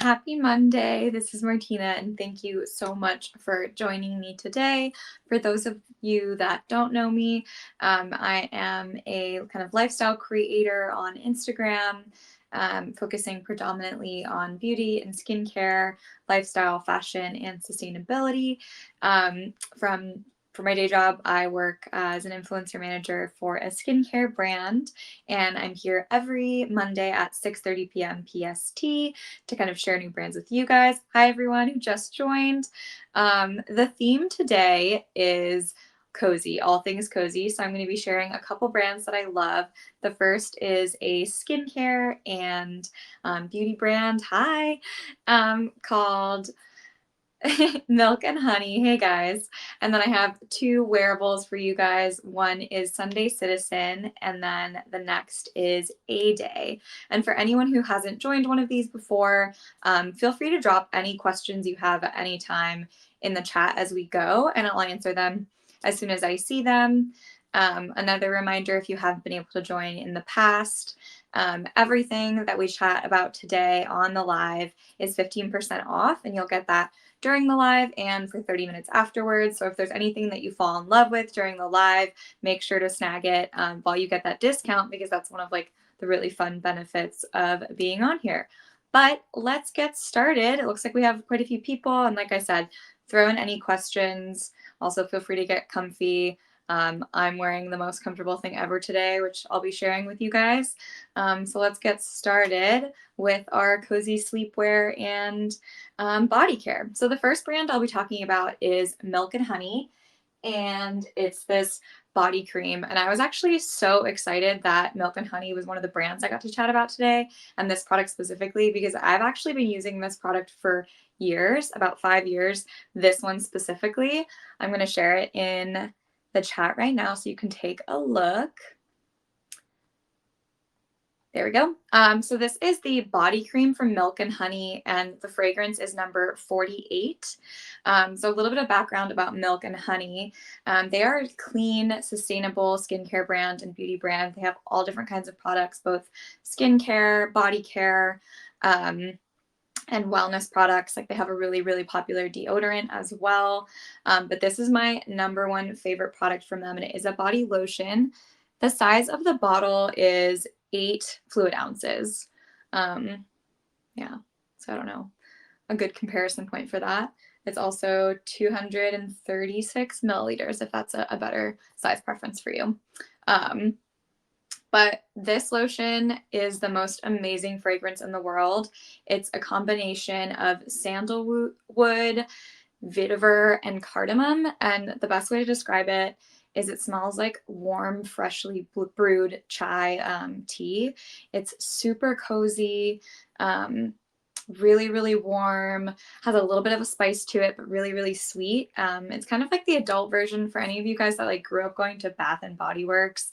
Happy Monday. This is Martina, and thank you so much for joining me today. For those of you that don't know me, I am a kind of lifestyle creator on Instagram, focusing predominantly on beauty and skincare, lifestyle, fashion, and sustainability. For my day job, I work as an influencer manager for a skincare brand, and I'm here every Monday at 6:30 p.m. PST to kind of share new brands with you guys. Hi, everyone who just joined. The theme today is cozy, all things cozy. So I'm going to be sharing a couple brands that I love. The first is a skincare and beauty brand, called MILK+HONEY. Hey guys. And then I have two wearables for you guys. One is Sunday Citizen, and then the next is Aday. And for anyone who hasn't joined one of these before, feel free to drop any questions you have at any time in the chat as we go, and I'll answer them as soon as I see them. Another reminder, if you haven't been able to join in the past, everything that we chat about today on the live is 15% off, and you'll get that during the live and for 30 minutes afterwards. So if there's anything that you fall in love with during the live, make sure to snag it while you get that discount, because that's one of like the really fun benefits of being on here. But let's get started. It looks like we have quite a few people, and like I said, throw in any questions. Also feel free to get comfy. I'm wearing the most comfortable thing ever today, which I'll be sharing with you guys. So let's get started with our cozy sleepwear and body care. So the first brand I'll be talking about is MILK+HONEY, and it's this body cream. And I was actually so excited that MILK+HONEY was one of the brands I got to chat about today, and this product specifically, because I've actually been using this product for years, about 5 years, this one specifically. I'm going to share it in the chat right now so you can take a look. There we go. So this is the body cream from MILK+HONEY, and the fragrance is number 48. So a little bit of background about MILK+HONEY. They are a clean, sustainable skincare brand and beauty brand. They have all different kinds of products, both skincare, body care, and wellness products. Like they have a really, really popular deodorant as well. But this is my number one favorite product from them, and it is a body lotion. The size of the bottle is 8 fluid ounces. Yeah, so I don't know, a good comparison point for that. It's also 236 milliliters, if that's a better size preference for you. But this lotion is the most amazing fragrance in the world. It's a combination of sandalwood, vetiver, and cardamom. And the best way to describe it is it smells like warm, freshly brewed chai tea. It's super cozy, really, really warm, has a little bit of a spice to it, but really, really sweet. It's kind of like the adult version for any of you guys that like grew up going to Bath and Body Works.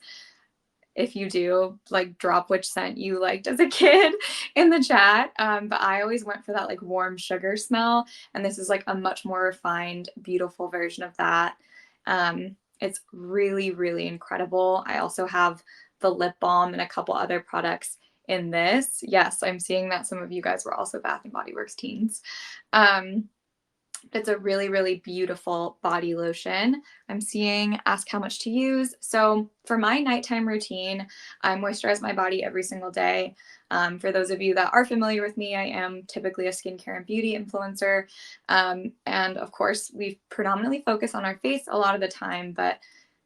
If you do, like, drop which scent you liked as a kid in the chat. But I always went for that like warm sugar smell, and this is like a much more refined, beautiful version of that. It's really, really incredible. I also have the lip balm and a couple other products in this. Yes, I'm seeing that some of you guys were also Bath and Body Works teens. It's a really, really beautiful body lotion. I'm seeing ask how much to use. So for my nighttime routine, I moisturize my body every single day. For those of you that are familiar with me, I am typically a skincare and beauty influencer. And of course, we predominantly focus on our face a lot of the time, but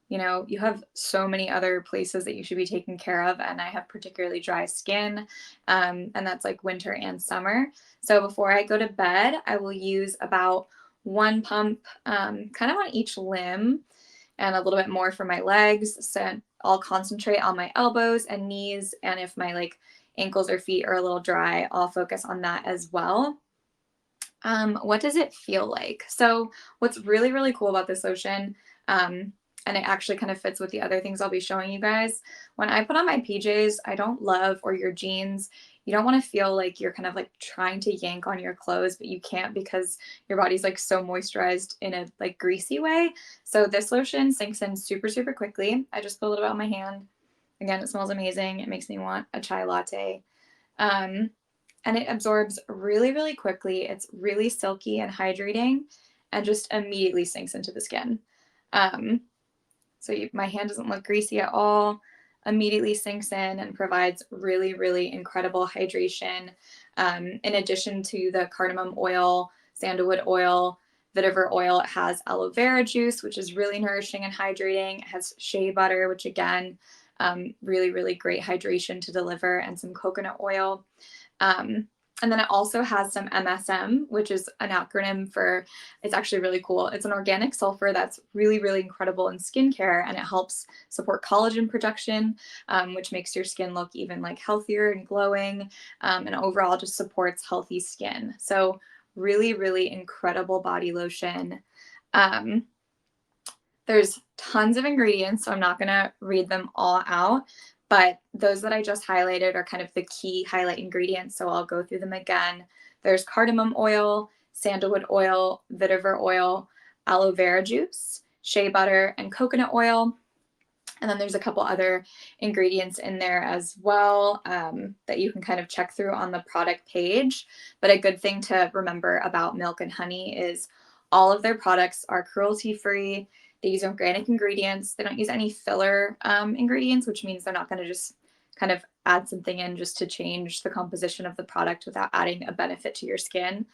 you know, you have so many other places that you should be taking care of. And I have particularly dry skin, and that's like winter and summer. So before I go to bed, I will use about 1 pump kind of on each limb, and a little bit more for my legs. So I'll concentrate on my elbows and knees. And if my like ankles or feet are a little dry, I'll focus on that as well. What does it feel like? So what's really, really cool about this lotion, and it actually kind of fits with the other things I'll be showing you guys. When I put on my PJs, I don't love, or your jeans, you don't want to feel like you're kind of like trying to yank on your clothes, but you can't because your body's like so moisturized in a like greasy way. So this lotion sinks in super, super quickly. I just put a little bit on my hand. Again, it smells amazing. It makes me want a chai latte. and it absorbs really, really quickly. It's really silky and hydrating and just immediately sinks into the skin. My hand doesn't look greasy at all, immediately sinks in and provides really, really incredible hydration. In addition to the cardamom oil, sandalwood oil, vetiver oil, it has aloe vera juice, which is really nourishing and hydrating. It has shea butter, which again, really, really great hydration to deliver, and some coconut oil. And then it also has some MSM, which is an acronym for, it's actually really cool. It's an organic sulfur that's really, really incredible in skincare, and it helps support collagen production, which makes your skin look even like healthier and glowing, and overall just supports healthy skin. So really, really incredible body lotion. There's tons of ingredients, so I'm not going to read them all out, but those that I just highlighted are kind of the key highlight ingredients, so I'll go through them again. There's cardamom oil, sandalwood oil, vetiver oil, aloe vera juice, shea butter, and coconut oil. And then there's a couple other ingredients in there as well, that you can kind of check through on the product page. But a good thing to remember about Milk and Honey is all of their products are cruelty-free. They use organic ingredients. They don't use any filler ingredients, which means they're not going to just kind of add something in just to change the composition of the product without adding a benefit to your skin.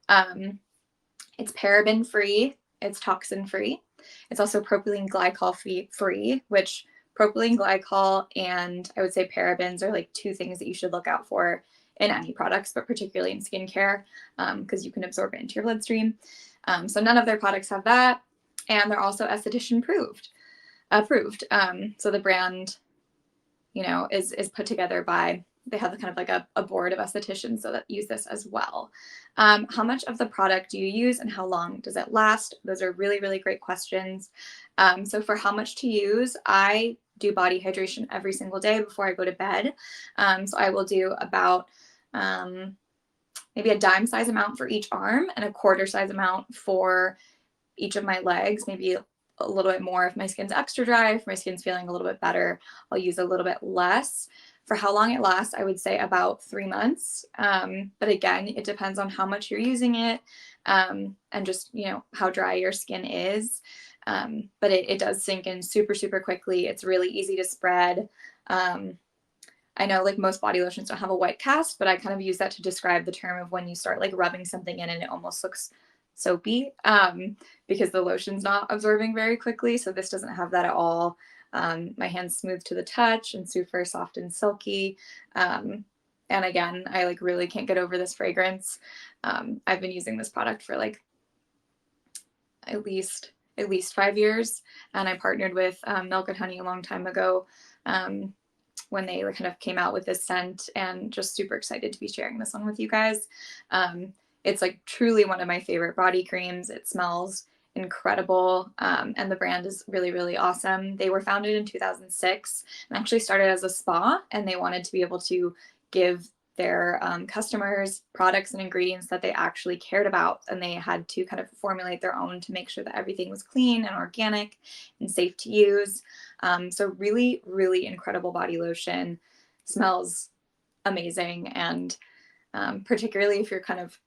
It's paraben-free. It's toxin-free. It's also propylene glycol free, which propylene glycol and I would say parabens are like two things that you should look out for in any products, but particularly in skincare, because you can absorb it into your bloodstream. So none of their products have that. And they're also esthetician approved. So the brand, is put together by, they have kind of like a board of estheticians that use this as well. How much of the product do you use and how long does it last? Those are really, really great questions. So for how much to use, I do body hydration every single day before I go to bed. So I will do about maybe a dime size amount for each arm and a quarter size amount for each of my legs, maybe a little bit more if my skin's extra dry. If my skin's feeling a little bit better, I'll use a little bit less. For how long it lasts, I would say about 3 months. But again, it depends on how much you're using it, and just, how dry your skin is. But it does sink in super, super quickly. It's really easy to spread. I know like most body lotions don't have a white cast, but I kind of use that to describe the term of when you start like rubbing something in and it almost looks soapy, because the lotion's not absorbing very quickly. So this doesn't have that at all. My hand's smooth to the touch and super soft and silky. And again, I like really can't get over this fragrance. I've been using this product for like at least 5 years, and I partnered with Milk and Honey a long time ago, when they kind of came out with this scent, and just super excited to be sharing this one with you guys. It's like truly one of my favorite body creams. It smells incredible, and the brand is really, really awesome. They were founded in 2006 and actually started as a spa, and they wanted to be able to give their customers products and ingredients that they actually cared about, and they had to kind of formulate their own to make sure that everything was clean and organic and safe to use. So really, really incredible body lotion. Smells amazing, and particularly if you're kind of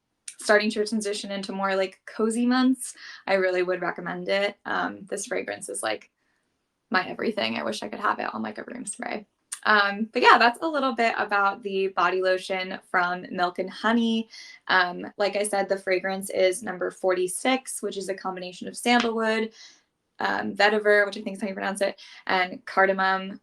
starting to transition into more like cozy months, I really would recommend it. This fragrance is like my everything. I wish I could have it on like a room spray. But yeah, that's a little bit about the body lotion from Milk and Honey. Like I said, the fragrance is number 46, which is a combination of sandalwood, vetiver, which I think is how you pronounce it, and cardamom.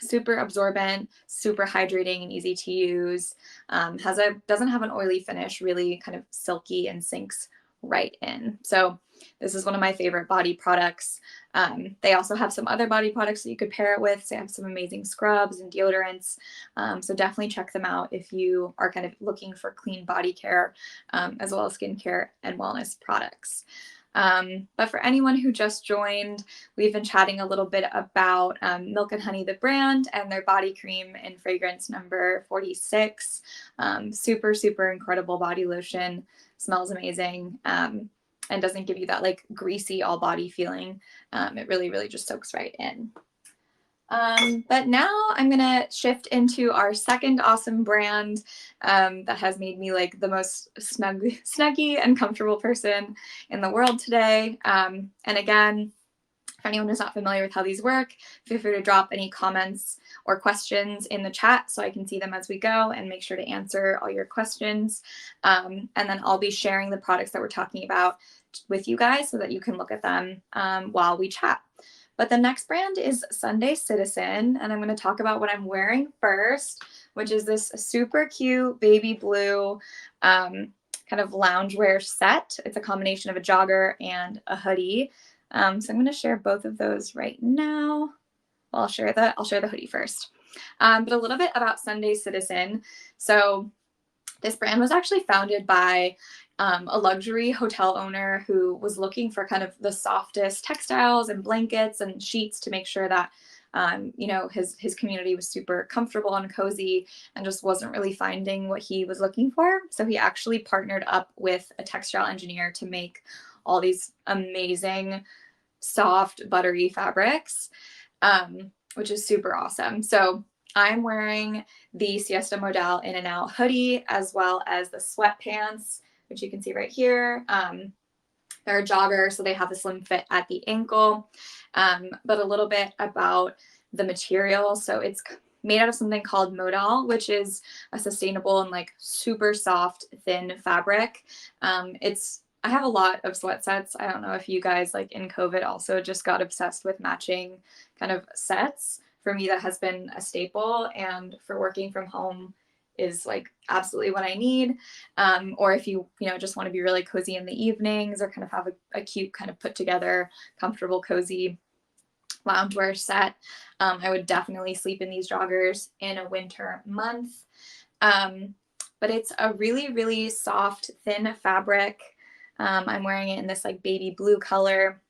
Super absorbent, super hydrating and easy to use. Doesn't have an oily finish, really kind of silky and sinks right in. So this is one of my favorite body products. They also have some other body products that you could pair it with. So they have some amazing scrubs and deodorants. So definitely check them out if you are kind of looking for clean body care, as well as skincare and wellness products. But for anyone who just joined, we've been chatting a little bit about Milk and Honey, the brand, and their body cream in fragrance number 46. Super, super incredible body lotion. Smells amazing, and doesn't give you that like greasy all body feeling. It really, really just soaks right in. But now I'm gonna shift into our second awesome brand that has made me like the most snuggy and comfortable person in the world today. And again, if anyone is not familiar with how these work, feel free to drop any comments or questions in the chat so I can see them as we go and make sure to answer all your questions. And then I'll be sharing the products that we're talking about with you guys so that you can look at them while we chat. But the next brand is Sunday Citizen, and I'm going to talk about what I'm wearing first, which is this super cute baby blue kind of loungewear set. It's a combination of a jogger and a hoodie. So I'm going to share both of those right now. Well, I'll share the hoodie first. But a little bit about Sunday Citizen. So this brand was actually founded by a luxury hotel owner who was looking for kind of the softest textiles and blankets and sheets to make sure that his community was super comfortable and cozy, and just wasn't really finding what he was looking for. So he actually partnered up with a textile engineer to make all these amazing soft buttery fabrics, which is super awesome. So I'm wearing the Siesta Modal In and Out hoodie, as well as the sweatpants, which you can see right here. They're a jogger, so they have a slim fit at the ankle. But a little bit about the material. So it's made out of something called modal, which is a sustainable and like super soft, thin fabric. I have a lot of sweat sets. I don't know if you guys like in COVID also just got obsessed with matching kind of sets. For me, that has been a staple, and for working from home is like absolutely what I need. Or if you just want to be really cozy in the evenings or kind of have a cute kind of put together, comfortable, cozy loungewear set, I would definitely sleep in these joggers in a winter month. But it's a really, really soft, thin fabric. I'm wearing it in this like baby blue color.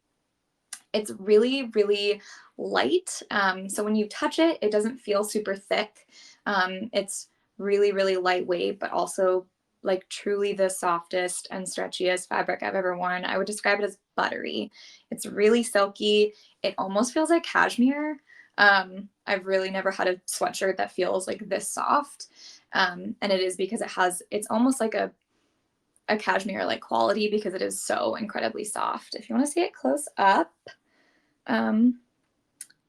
It's really, really light. So when you touch it, it doesn't feel super thick. It's really, really lightweight, but also like truly the softest and stretchiest fabric I've ever worn. I would describe it as buttery. It's really silky. It almost feels like cashmere. I've really never had a sweatshirt that feels like this soft. And it is because it's almost like a cashmere like quality because it is so incredibly soft. If you want to see it close up,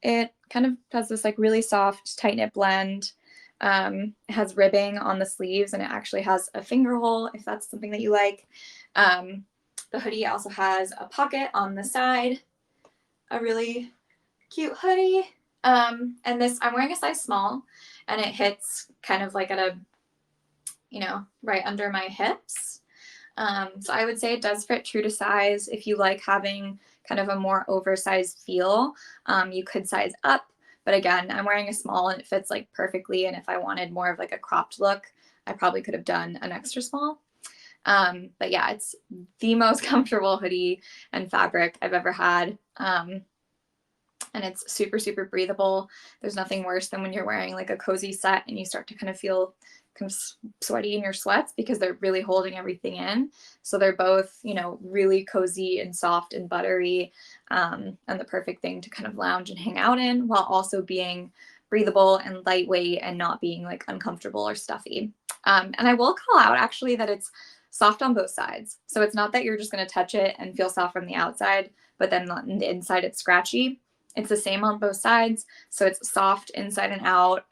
it kind of has this like really soft tight knit blend. It has ribbing on the sleeves, and it actually has a finger hole if that's something that you like. The hoodie also has a pocket on the side, a really cute hoodie. And this, I'm wearing a size small, and it hits kind of like at a, right under my hips. So I would say it does fit true to size. If you like having kind of a more oversized feel, you could size up. But again, I'm wearing a small and it fits like perfectly. And if I wanted more of like a cropped look, I probably could have done an extra small. But yeah, it's the most comfortable hoodie and fabric I've ever had. And it's super, super breathable. There's nothing worse than when you're wearing like a cozy set and you start to kind of sweaty in your sweats because they're really holding everything in. So they're both, really cozy and soft and buttery, and the perfect thing to kind of lounge and hang out in while also being breathable and lightweight and not being like uncomfortable or stuffy. And I will call out actually that it's soft on both sides. So it's not that you're just going to touch it and feel soft from the outside, but then on the inside it's scratchy. It's the same on both sides, so it's soft inside and out.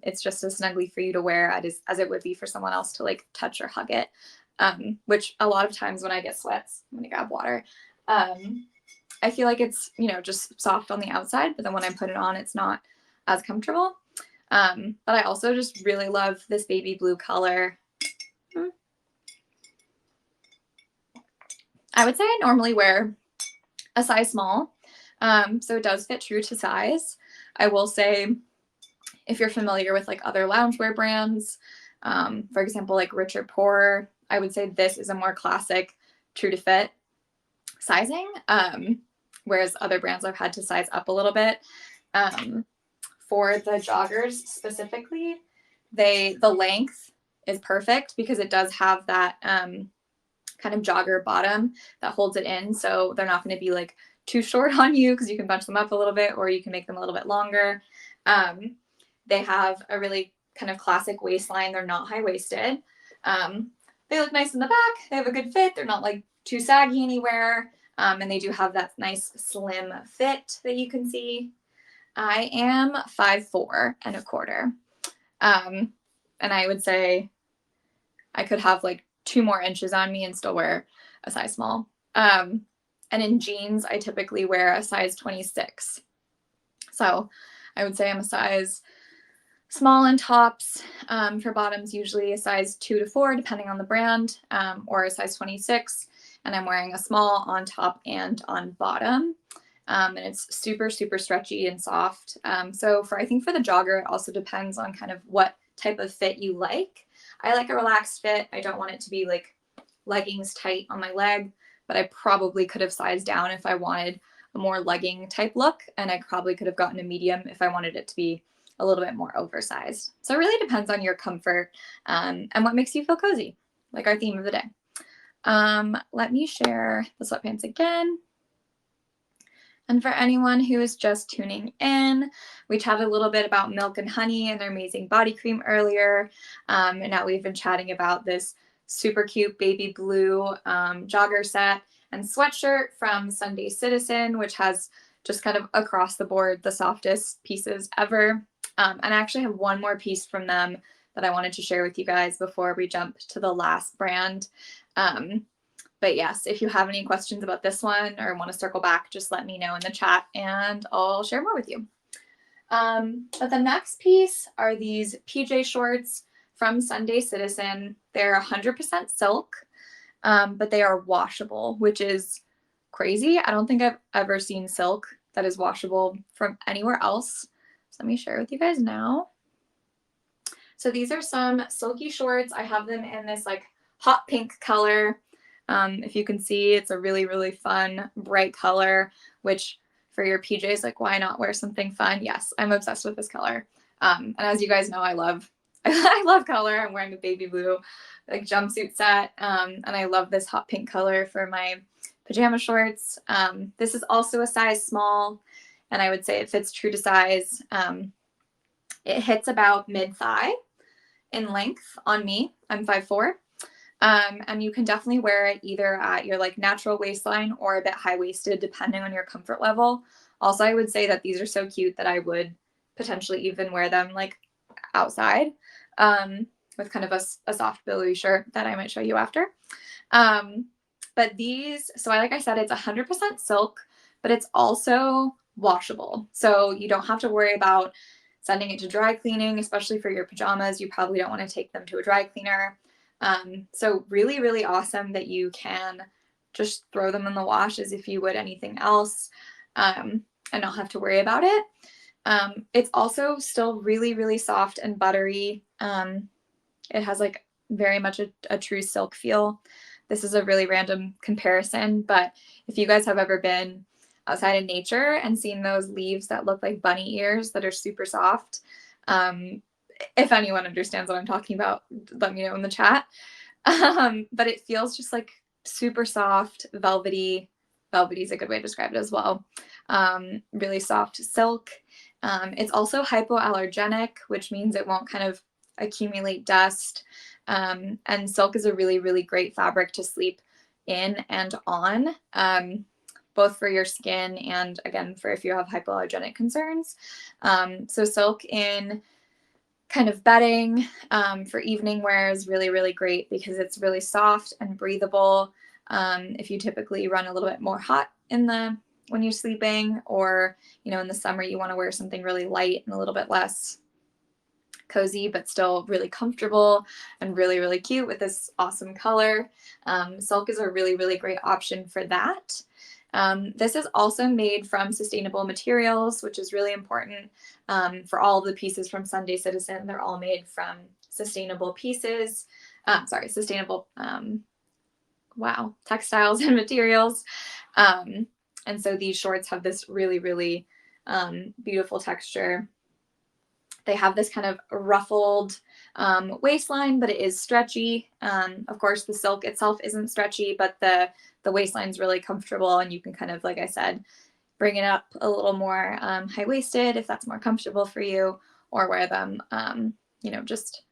It's just as snuggly for you to wear as it would be for someone else to like touch or hug it, which a lot of times when I get sweats, I'm gonna grab water, I feel like it's, just soft on the outside, but then when I put it on, it's not as comfortable. But I also just really love this baby blue color. I would say I normally wear a size small. So it does fit true to size. I will say, if you're familiar with like other loungewear brands, for example, like Rich or Poor, I would say this is a more classic true to fit sizing. Whereas other brands I've had to size up a little bit. For the joggers specifically, the length is perfect because it does have that kind of jogger bottom that holds it in, so they're not going to be like too short on you because you can bunch them up a little bit, or you can make them a little bit longer. They have a really kind of classic waistline. They're not high-waisted. They look nice in the back. They have a good fit. They're not like too saggy anywhere. And they do have that nice slim fit that you can see. I am 5'4.25". And I would say I could have like 2 more inches on me and still wear a size small. And in jeans, I typically wear a size 26. So I would say I'm a size small in tops. For bottoms, usually a size 2 to 4, depending on the brand, or a size 26. And I'm wearing a small on top and on bottom. And it's super, super stretchy and soft. So I think for the jogger, it also depends on kind of what type of fit you like. I like a relaxed fit. I don't want it to be like leggings tight on my leg, but I probably could have sized down if I wanted a more legging type look, and I probably could have gotten a medium if I wanted it to be a little bit more oversized. So it really depends on your comfort and what makes you feel cozy, like our theme of the day. Let me share the sweatpants again. And for anyone who is just tuning in, we chatted a little bit about Milk+Honey and their amazing body cream earlier. And now we've been chatting about this super cute baby blue jogger set and sweatshirt from Sunday Citizen, which has just kind of across the board the softest pieces ever. And I actually have one more piece from them that I wanted to share with you guys before we jump to the last brand. But yes, if you have any questions about this one or want to circle back, just let me know in the chat and I'll share more with you. But the next piece are these PJ shorts from Sunday Citizen. They're 100% silk, but they are washable, which is crazy. I don't think I've ever seen silk that is washable from anywhere else. So let me share with you guys now. So these are some silky shorts. I have them in this like hot pink color. If you can see, it's a really, really fun, bright color, which for your PJs, like why not wear something fun? Yes, I'm obsessed with this color. And as you guys know, I love color. I'm wearing a baby blue like jumpsuit set. And I love this hot pink color for my pajama shorts. This is also a size small, and I would say it fits true to size. It hits about mid-thigh in length on me. I'm 5'4". And you can definitely wear it either at your like natural waistline or a bit high-waisted, depending on your comfort level. Also, I would say that these are so cute that I would potentially even wear them like outside with kind of a soft billowy shirt that I might show you after. But these, so like I said, it's 100% silk, but it's also washable. So you don't have to worry about sending it to dry cleaning, especially for your pajamas. You probably don't want to take them to a dry cleaner. So really, really awesome that you can just throw them in the wash as if you would anything else, and not have to worry about it. It's also still really, really soft and buttery. It has like very much a true silk feel. This is a really random comparison, but if you guys have ever been outside in nature and seen those leaves that look like bunny ears that are super soft, if anyone understands what I'm talking about, let me know in the chat. But it feels just like super soft, velvety. Velvety is a good way to describe it as well. Really soft silk. It's also hypoallergenic, which means it won't kind of accumulate dust. And silk is a really, really great fabric to sleep in and on, both for your skin and again, for if you have hypoallergenic concerns. So silk in kind of bedding for evening wear is really, really great because it's really soft and breathable. If you typically run a little bit more hot when you're sleeping, or in the summer you want to wear something really light and a little bit less cozy, but still really comfortable and really, really cute with this awesome color. Silk is a really, really great option for that. This is also made from sustainable materials, which is really important for all of the pieces from Sunday Citizen. They're all made from sustainable pieces. Sustainable, textiles and materials. And so these shorts have this really, really beautiful texture. They have this kind of ruffled waistline, but it is stretchy. Of course, the silk itself isn't stretchy, but the waistline's really comfortable, and you can kind of, like I said, bring it up a little more high-waisted if that's more comfortable for you, or wear them, just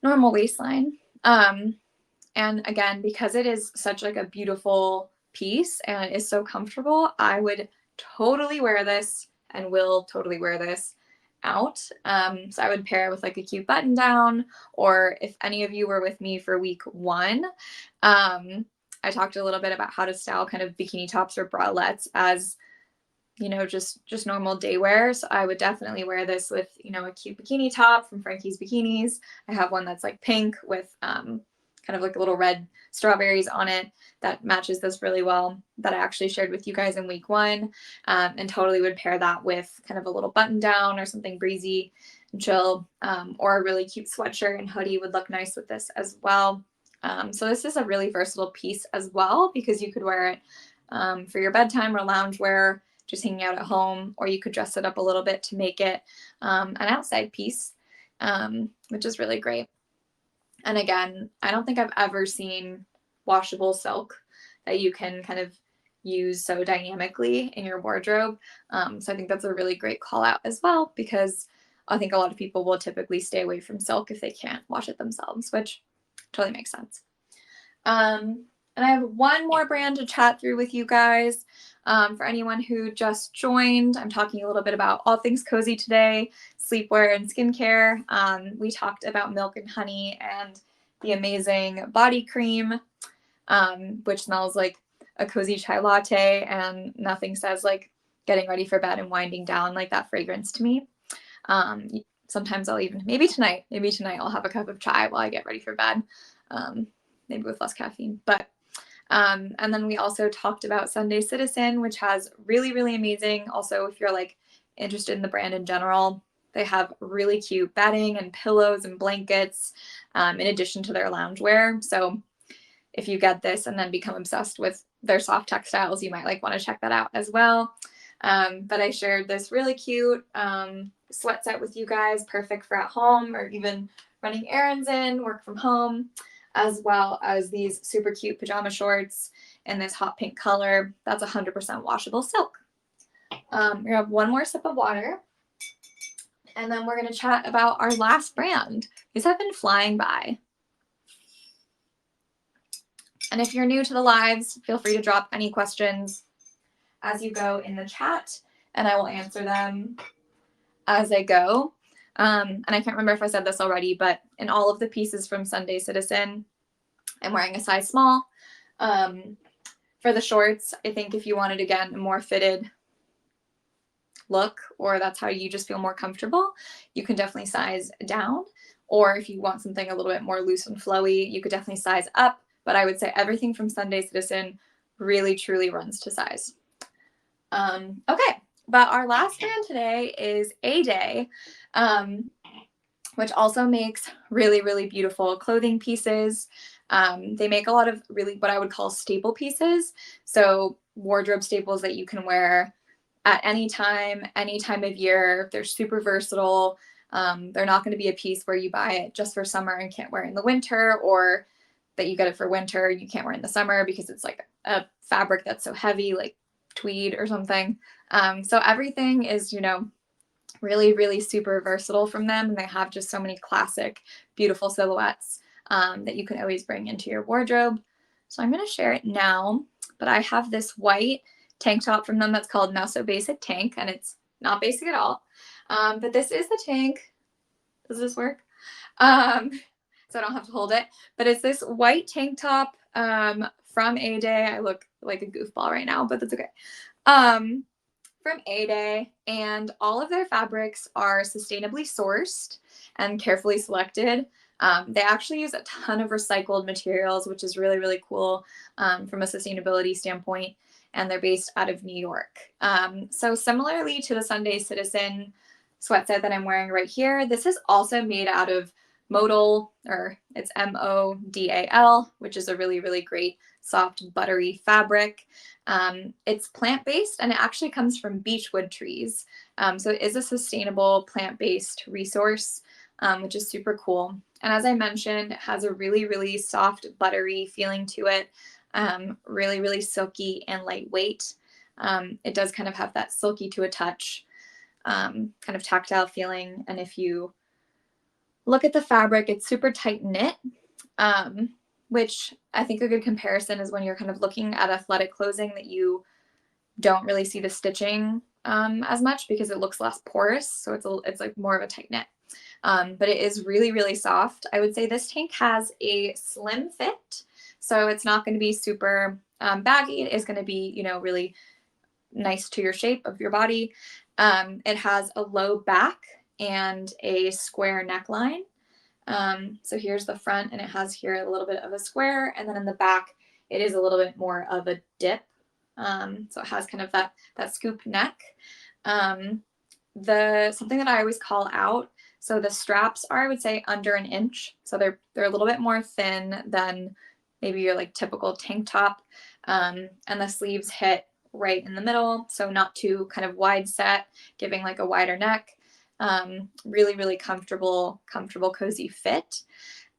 normal waistline. And again, because it is such like a beautiful piece and it is so comfortable, I would totally wear this and will totally wear this out. So I would pair it with like a cute button down, or if any of you were with me for week 1, I talked a little bit about how to style kind of bikini tops or bralettes as, just normal day wear. So I would definitely wear this with, a cute bikini top from Frankie's Bikinis. I have one that's like pink with kind of like little red strawberries on it that matches this really well, that I actually shared with you guys in week 1, and totally would pair that with kind of a little button down or something breezy and chill, or a really cute sweatshirt and hoodie would look nice with this as well. So this is a really versatile piece as well, because you could wear it for your bedtime or loungewear, just hanging out at home, or you could dress it up a little bit to make it an outside piece, which is really great. And again, I don't think I've ever seen washable silk that you can kind of use so dynamically in your wardrobe. So I think that's a really great call out as well, because I think a lot of people will typically stay away from silk if they can't wash it themselves, which totally makes sense. And I have one more brand to chat through with you guys. For anyone who just joined, I'm talking a little bit about all things cozy today, sleepwear and skincare. We talked about MILK+HONEY and the amazing body cream, which smells like a cozy chai latte, and nothing says like getting ready for bed and winding down like that fragrance to me. Sometimes I'll even, maybe tonight I'll have a cup of chai while I get ready for bed, maybe with less caffeine. But and then we also talked about Sunday Citizen, which has really, really amazing, also if you're like interested in the brand in general, they have really cute bedding and pillows and blankets, in addition to their loungewear. So if you get this and then become obsessed with their soft textiles, you might like want to check that out as well. But I shared this really cute sweat set with you guys, perfect for at home or even running errands in, work from home, as well as these super cute pajama shorts in this hot pink color. That's 100% washable silk. We're gonna have one more sip of water, and then we're gonna chat about our last brand. These have been flying by. And if you're new to the lives, feel free to drop any questions as you go in the chat, and I will answer them as I go. And I can't remember if I said this already, but in all of the pieces from Sunday Citizen, I'm wearing a size small. For the shorts, I think if you wanted, again, a more fitted look, or that's how you just feel more comfortable, you can definitely size down. Or if you want something a little bit more loose and flowy, you could definitely size up. But I would say everything from Sunday Citizen really, truly runs to size. Okay, but our last brand today is Aday, which also makes really, really beautiful clothing pieces. They make a lot of really what I would call staple pieces. So wardrobe staples that you can wear at any time of year. They're super versatile. They're not going to be a piece where you buy it just for summer and can't wear it in the winter, or that you get it for winter, you can't wear it in the summer because it's like a fabric that's so heavy, like tweed or something. So everything is, really, really super versatile from them. And they have just so many classic, beautiful silhouettes that you can always bring into your wardrobe. So I'm going to share it now, but I have this white tank top from them that's called Not So Basic Tank, and it's not basic at all. But this is the tank. Does this work? So I don't have to hold it, but it's this white tank top from Aday. I look like a goofball right now, but that's okay. From Aday, and all of their fabrics are sustainably sourced and carefully selected. They actually use a ton of recycled materials, which is really, really cool from a sustainability standpoint, and they're based out of New York. So similarly to the Sunday Citizen sweat set that I'm wearing right here, this is also made out of Modal, or it's MODAL, which is a really, really great soft, buttery fabric. It's plant-based and it actually comes from beechwood trees. So it is a sustainable plant-based resource, which is super cool. And as I mentioned, it has a really, really soft, buttery feeling to it. Really, really silky and lightweight. It does kind of have that silky to a touch, kind of tactile feeling. And if you look at the fabric, it's super tight knit, which I think a good comparison is when you're kind of looking at athletic clothing that you don't really see the stitching as much because it looks less porous. So it's like more of a tight knit. But it is really, really soft. I would say this tank has a slim fit. So it's not going to be super baggy. It is going to be, you know, really nice to your shape of your body. It has a low back and a square neckline. So here's the front, and it has here a little bit of a square, and then in the back it is a little bit more of a dip. So it has kind of that scoop neck. Something that I always call out, so the straps are, I would say, under an inch. So they're a little bit more thin than maybe your like typical tank top. And the sleeves hit right in the middle, so not too kind of wide set, giving like a wider neck. Really, really comfortable, cozy fit.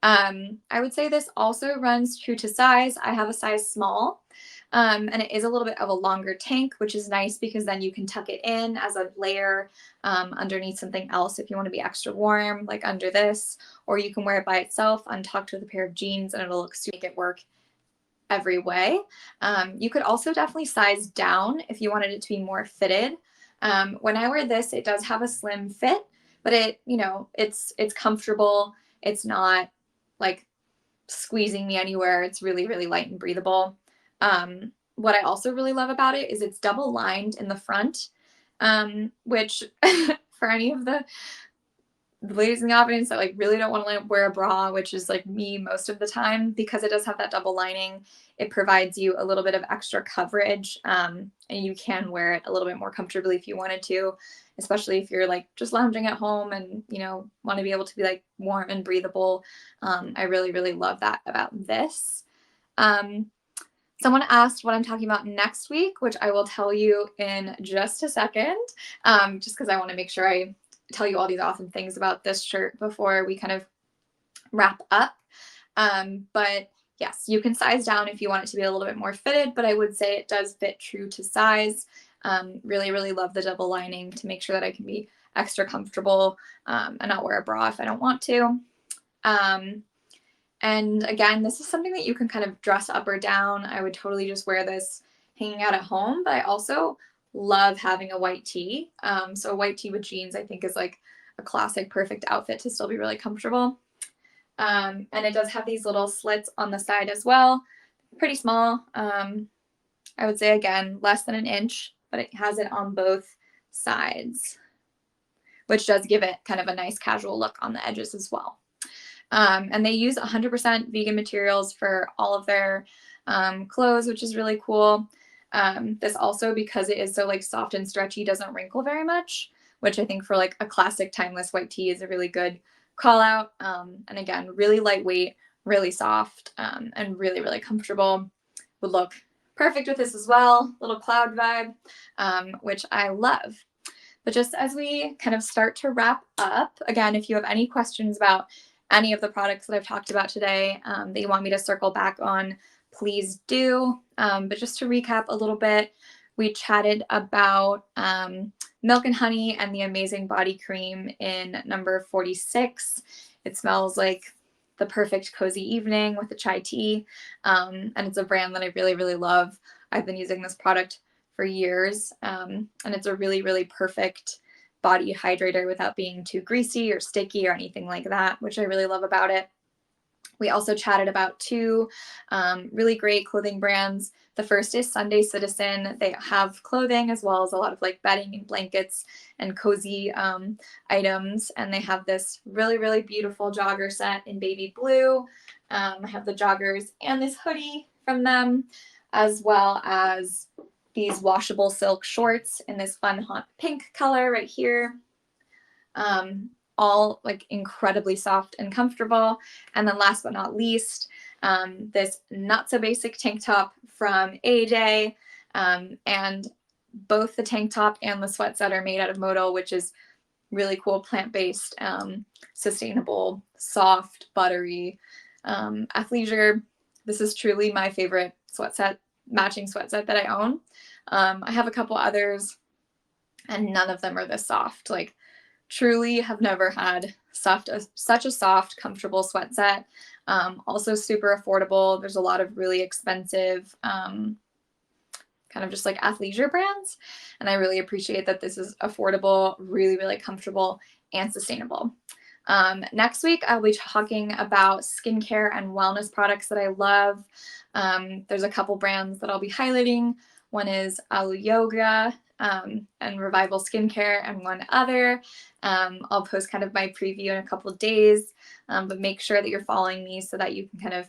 I would say this also runs true to size. I have a size small, and it is a little bit of a longer tank, which is nice because then you can tuck it in as a layer underneath something else if you want to be extra warm, like under this, or you can wear it by itself untucked with a pair of jeans and it'll look super, make it work every way. You could also definitely size down if you wanted it to be more fitted. When I wear this, it does have a slim fit, but it, you know, it's comfortable. It's not like squeezing me anywhere. It's really, really light and breathable. What I also really love about it is it's double lined in the front, which for any of the ladies in the audience that like really don't want to wear a bra, which is like me most of the time, because it does have that double lining, it provides you a little bit of extra coverage, and you can wear it a little bit more comfortably if you wanted to, especially if you're like just lounging at home and, you know, want to be able to be like warm and breathable. I really, really love that about this. Someone asked what I'm talking about next week, which I will tell you in just a second, just because I want to make sure I tell you all these awesome things about this shirt before we kind of wrap up. But yes, you can size down if you want it to be a little bit more fitted, but I would say it does fit true to size. Really, really love the double lining to make sure that I can be extra comfortable and not wear a bra if I don't want to. And again, this is something that you can kind of dress up or down. I would totally just wear this hanging out at home, but I also love having a white tee. So a white tee with jeans, I think, is like a classic, perfect outfit to still be really comfortable. And it does have these little slits on the side as well. Pretty small. I would say, again, less than an inch, but it has it on both sides, which does give it kind of a nice casual look on the edges as well. And they use 100% vegan materials for all of their clothes, which is really cool. This also, because it is so like soft and stretchy, doesn't wrinkle very much, which I think for like a classic timeless white tee is a really good call out. And again, really lightweight, really soft, and really, really comfortable. Would look perfect with this as well. Little cloud vibe, which I love. But just as we kind of start to wrap up, again, if you have any questions about any of the products that I've talked about today that you want me to circle back on, please do. But just to recap a little bit, we chatted about Milk and Honey and the Amazing Body Cream in number 46. It smells like the perfect cozy evening with a chai tea. And it's a brand that I really, really love. I've been using this product for years. And it's a really, really perfect body hydrator without being too greasy or sticky or anything like that, which I really love about it. We also chatted about two really great clothing brands. The first is Sunday Citizen. They have clothing as well as a lot of like bedding and blankets and cozy items. And they have this really, really beautiful jogger set in baby blue. I have the joggers and this hoodie from them, as well as these washable silk shorts in this fun hot pink color right here. all like incredibly soft and comfortable. And then last but not least, this not so basic tank top from Aday. And both the tank top and the sweat set are made out of modal, which is really cool, plant-based, sustainable, soft, buttery athleisure. This is truly my favorite sweat set, matching sweat set that I own. I have a couple others and none of them are this soft. Like, truly have never had such a soft, comfortable sweat set. Also super affordable. There's a lot of really expensive kind of just like athleisure brands. And I really appreciate that this is affordable, really, really comfortable and sustainable. Next week, I'll be talking about skincare and wellness products that I love. There's a couple brands that I'll be highlighting. One is Alu Yoga and Revival Skincare, and one other. I'll post kind of my preview in a couple of days, but make sure that you're following me so that you can kind of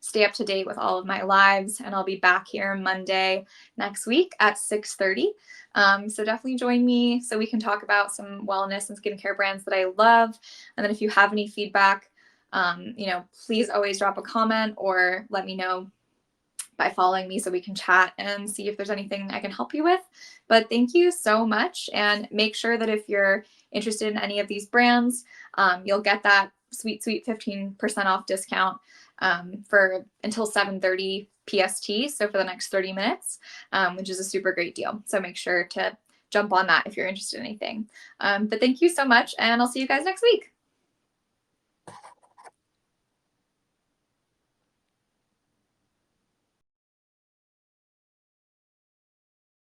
stay up to date with all of my lives. And I'll be back here Monday next week at 6:30. So definitely join me so we can talk about some wellness and skincare brands that I love. And then if you have any feedback, please always drop a comment or let me know by following me so we can chat and see if there's anything I can help you with. But thank you so much. And make sure that if you're interested in any of these brands, you'll get that sweet 15% off discount for until 7:30 PST. So for the next 30 minutes, which is a super great deal. So make sure to jump on that if you're interested in anything. But thank you so much, and I'll see you guys next week.